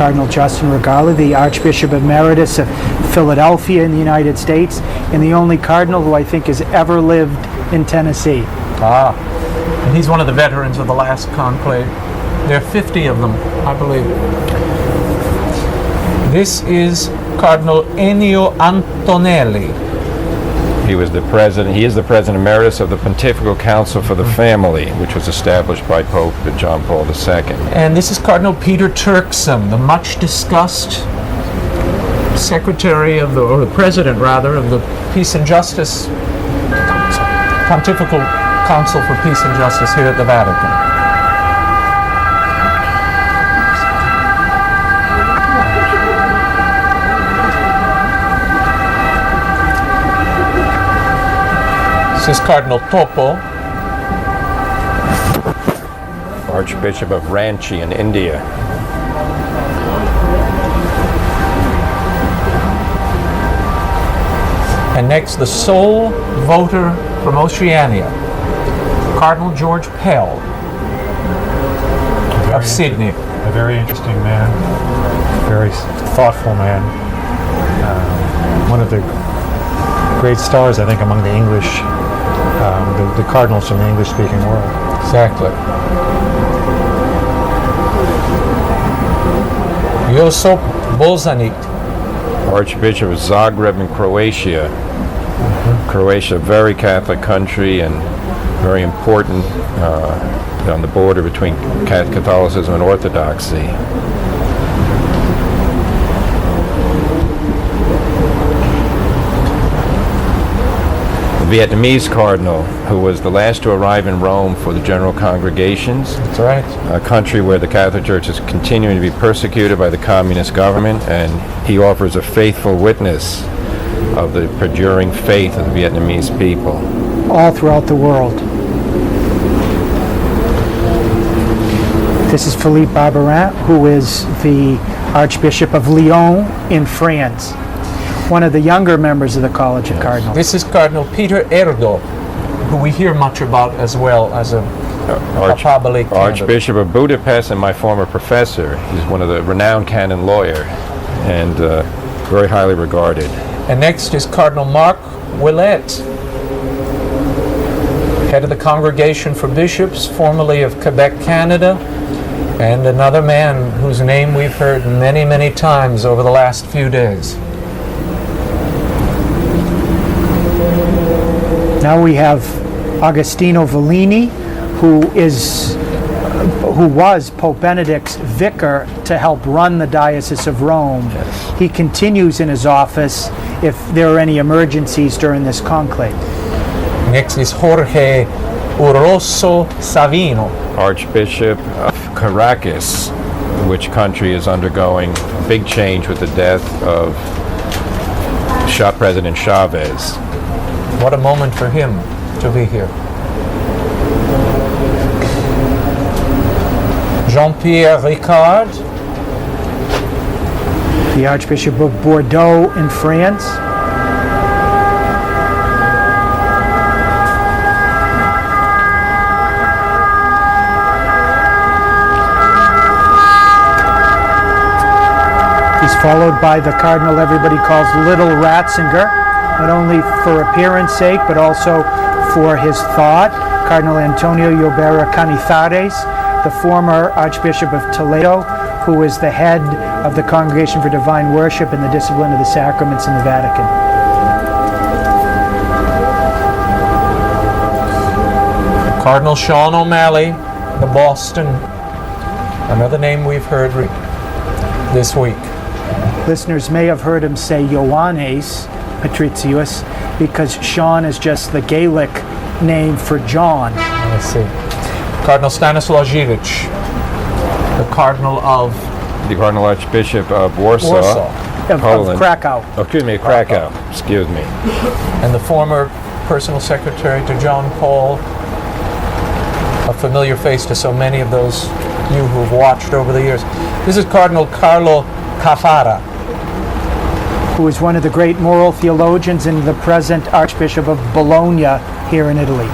Cardinal Justin Regala, the Archbishop Emeritus of Philadelphia in the United States, and the only cardinal who I think has ever lived in Tennessee. And he's one of the veterans of the last conclave. There are 50 of them, I believe. This is Cardinal Ennio Antonelli. He is the President Emeritus of the Pontifical Council for the Family, which was established by Pope John Paul II. And this is Cardinal Peter Turkson, the much discussed Secretary of or the President rather, of the Peace and Justice, Pontifical Council for Peace and Justice here at the Vatican. This is Cardinal Topo, Archbishop of Ranchi in India. And next, the sole voter from Oceania, Cardinal George Pell of Sydney. A very interesting man, very thoughtful man. One of the great stars, I think, among the English, the cardinals from the English-speaking world. Exactly. Josip Bozanic, Archbishop of Zagreb in Croatia. Croatia, a very Catholic country and very important on the border between Catholicism and Orthodoxy. The Vietnamese cardinal, who was the last to arrive in Rome for the general congregations. That's right. A country where the Catholic Church is continuing to be persecuted by the communist government, and he offers a faithful witness of the perduring faith of the Vietnamese people. All throughout the world. This is Philippe Barbarin, who is the Archbishop of Lyon in France, one of the younger members of the College of Cardinals. This is Cardinal Peter Erdo, who we hear much about as well as a apostolic candidate. Archbishop of Budapest and my former professor. He's one of the renowned canon lawyer and very highly regarded. And next is Cardinal Marc Ouellet, head of the Congregation for Bishops, formerly of Quebec, Canada, and another man whose name we've heard many, many times over the last few days. Now we have Agostino Vellini, who was Pope Benedict's vicar to help run the Diocese of Rome. Yes. He continues in his office if there are any emergencies during this conclave. Next is Jorge Urroso Savino, Archbishop of Caracas, which country is undergoing a big change with the death of President Chavez. What a moment for him to be here. Jean-Pierre Ricard, The Archbishop of Bordeaux in France. He's followed by the cardinal everybody calls Little Ratzinger, not only for appearance sake, but also for his thought. Cardinal Antonio Llobera Canizares, the former Archbishop of Toledo, who is the head of the Congregation for Divine Worship and the Discipline of the Sacraments in the Vatican. Cardinal Sean O'Malley, the Boston, another name we've heard this week. Listeners may have heard him say Ioannes Patricius because Sean is just the Gaelic name for John. I see. Cardinal Stanislaw Żywiec, the Cardinal of... The Cardinal Archbishop of Warsaw. Of Krakow. Oh, excuse me, Krakow. Excuse me. And the former personal secretary to John Paul, a familiar face to so many of those you who've watched over the years. This is Cardinal Carlo Cafara, who is one of the great moral theologians and the present Archbishop of Bologna here in Italy.